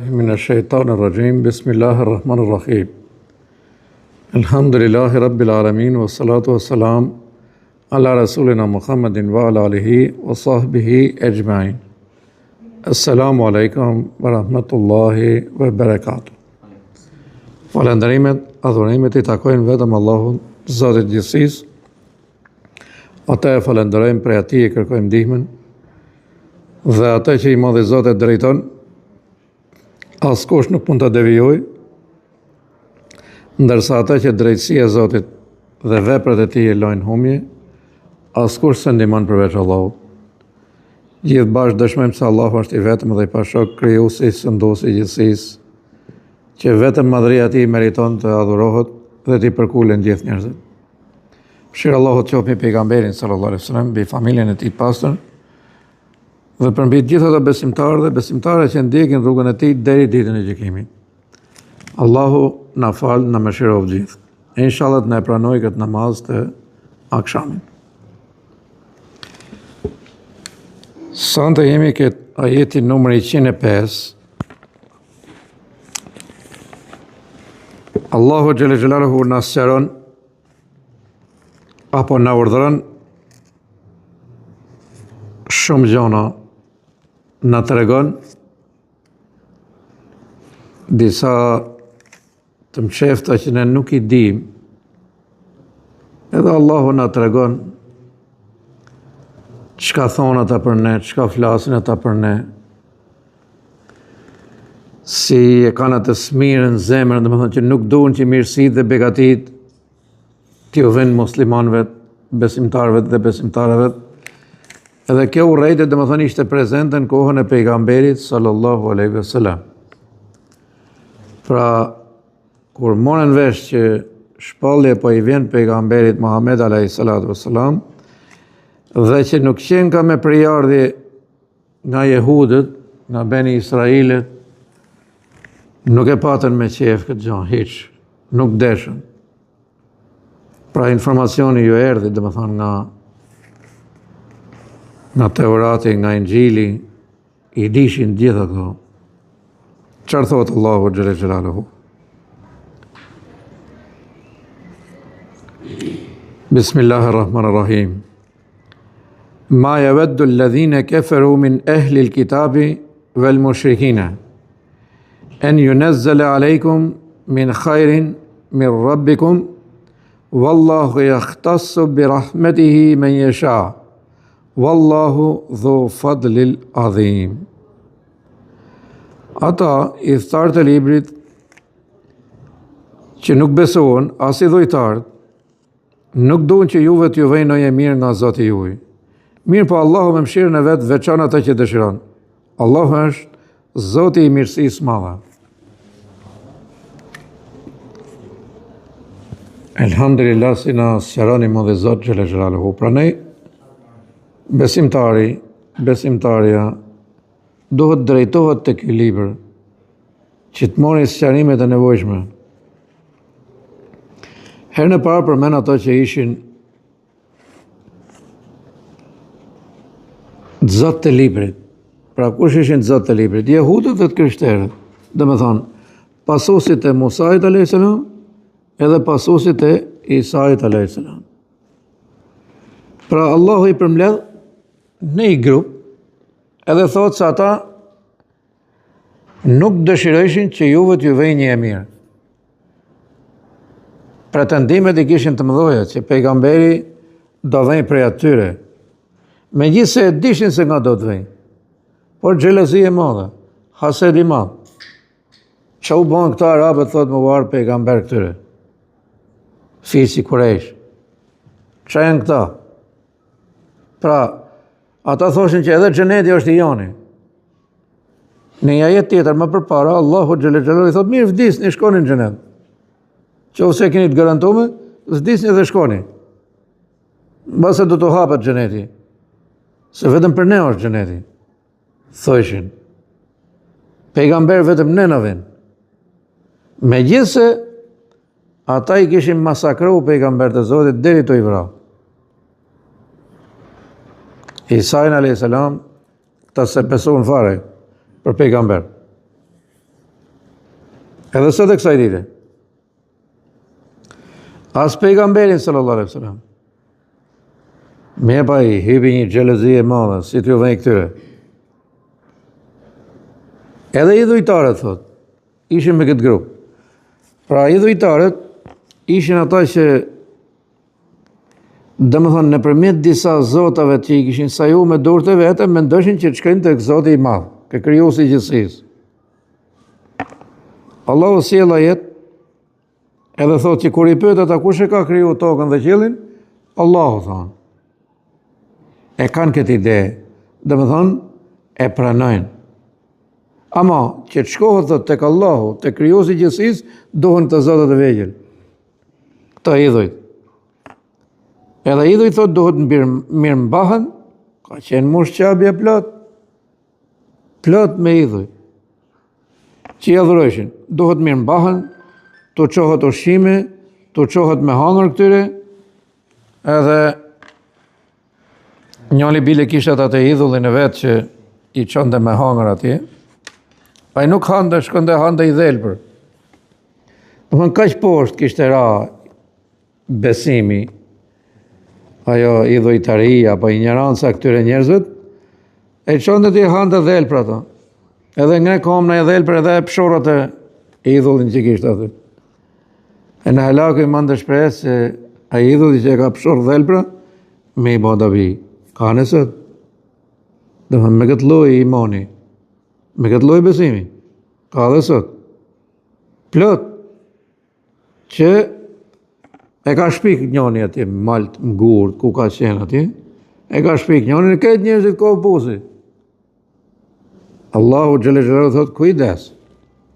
من الشيطان الرجيم بسم الله الرحمن الرحيم الحمد لله رب العالمين والصلاة والسلام على رسولنا محمد وعلى آله وصحبه أجمعين. Assalamu alaikum wa rahmatullahi wa barakatuh. Falënderimet, adhurimet I takojnë vetëm Allahun, Zotit gjithësisë. Ata e falenderojmë, prej Atij e kërkojmë ndihmën, dhe ata që I madhi Zoti drejton, askush nuk mund ta devijojë, ndërsa ata që drejtësia e Zotit dhe veprat e Tij e lojnë humje, askush s'e ndihmon përveç Allahut. Gjithë bashkë dëshmojmë se Allahu është I vetëm dhe I pashok, krijuesi, sunduesi I gjithësisë, që vetëm madhëria e Tij meriton të adhurohet dhe t'i përkulen gjithë njerëzit. Shirë Allahut qoftë mbi pejgamberin sallallahu alaihi wasallam, mbi familjen e tij të pastër, dhe përmbi gjithë ata besimtarë dhe besimtare që ndjekin rrugën e Tij deri ditën e gjykimit. Allahu na fal, na mëshiroj gjithë. Inshallah na e pranoj këtë namaz të akşamit. Sonte jemi këtë ajeti numri 105. Allahu xhelle xhelaluhu na sqaron apo na urdhëron shumë gjëra, na tregon disa të mëshefta që ne nuk I dim, edhe Allahu na tregon çka thonë ata për ne, çka flasin ata për ne, si e kanë atë smirën zemrën, domethënë që nuk duan që mirësitë dhe begatit t'ju vënë muslimanëve, besimtarëve dhe besimtarëve. Edhe kjo urrejtje domethënë ishte prezente në kohën e pejgamberit sallallahu alaihi wasallam. Pra, kur morën vesh që shpallje po I vjen pejgamberit Muhammed alayhi salatu wassalam, dhe që nuk qenë ka me përjardhje nga jehudët, nga beni Israilit, nuk e patën me qef këtë gjë, hiç, nuk deshën. Pra informacioni ju erdhi, domethënë nga Teurati, nga Injili, I dishin gjitha këto. Çfarë thot Allahu xhelle xhelaluhu? Bismillahirrahmanirrahim. Ma yawaddu alladhina kafaru min ahli alkitabi wal mushrikina an yunazzala alaykum min khairin min rabbikum wallahu yakhtassu bi rahmatihi man yasha wallahu dhu fadlil adhim. Ata I thtarët e librit që nuk besohen, as I dhujtarët, nuk duan që juve t'ju vejnë ndonjë mirë nga Zoti juaj. Mirë po Allahu me mëshirën e vetë veçan ata që dëshiron. Allahu është Zoti I mirësisë madhe. Elhamdulillah si na sqaroni më dhe Zot xhelle xhelaluhu. Prandaj besimtarja duhet drejtohet tek ky libër që të mori sqarimet e nevojshme. Herën e parë përmend ato që ishin Zot të librit. Pra kush ishin Zot të librit? Jehudët dhe të krishterët. Domethënë, pasuesit e Musait alayhis salam edhe pasuesit e Isait alayhis salam. Pra Allahu I përmbledh në një grup, edhe thotë se ata nuk dëshirojshin që juve t'ju vejë një e mirë. Pretendimet I kishin të mëdha që pejgamberi do vejë prej atyre. Megjithse e dishin se nga do të vejnë, por xhelozi e madhe, hased I madh. Çka u bën këta arabët, thotë më var pejgamber këtyre, fisi Kurejsh. Çka janë këta? Pra, ata thoshin që edhe xheneti është I joni. Në një ajet tjetër më përpara, Allahu xhelle xhelalu I thotë mirë vdisni, shkoni në xhenet. Qofse keni të garantuar, vdisni dhe shkoni. Mbase do të hapet xheneti. Se vetëm për ne është xheneti. Thoshin. Pejgamber vetëm ne na vjen. Megjithse ata I kishin masakruar pejgambert e Zotit deri të I vrarë. Isa alayhis salam ta se beson fare për pejgamber. Edhe sot e kësaj dite. As pejgamberin sallallahu alaihi wasallam. Me pa i hypi një xhelozi e madhe, si t'ju vjen këtyre. Edhe i dhujtarët, thot, ishin me këtë grup. Pra i dhujtarët ishin ata që domethënë nëpërmjet disa zotave që i kishin saju me dorë të vete, mendoshin që të shkojnë tek Zoti i Madh, ke krijuesi i gjithësisë. Allahu sjell ajet, edhe thot që kur i pyet ata kush e ka kriju tokën dhe qiellin, Allahu thonë. E kanë këtë ide, domethënë e pranojnë. Ama që të shkohet thot tek Allahu, tek krijuesi i gjithësisë, duhen të zotat e vegjël. Këta idhujt. Edhe idhujt thot duhet mirë mbahen, ka qenë mush qabje plot me idhuj. Që i adhurojshin, duhet mirë mbahen, të qohet ushqime, të qohet me hangër këtyre, edhe njëri bile kishat atë idhullin e vetë që i qënde me hangër atje, a i nuk hande, shkënde hande i dhelpër. Domethënë kaq poshtë kishte ra besimi, ajo idhujtaria, apo ignoranca këtyre njerëzve, e qënde ti hande dhelpër ato. Edhe nga komna e dhelpër edhe e pshorat e idhullin që kishte aty. E në helaku i mandë shpresë se a idhulli që e ka pshor dhelpëra, me i badabi. Ka nësët. Domethënë me këtë lloj imani, me këtë lloj besimi, ka dhe sot. Plot, që e ka shpik njëni atje, malt, mgurë, ku ka qenë atje, e ka shpik njëni, në këtë njerëzit kohë buzi. Allahu xhelle xhelalu thot kujdes.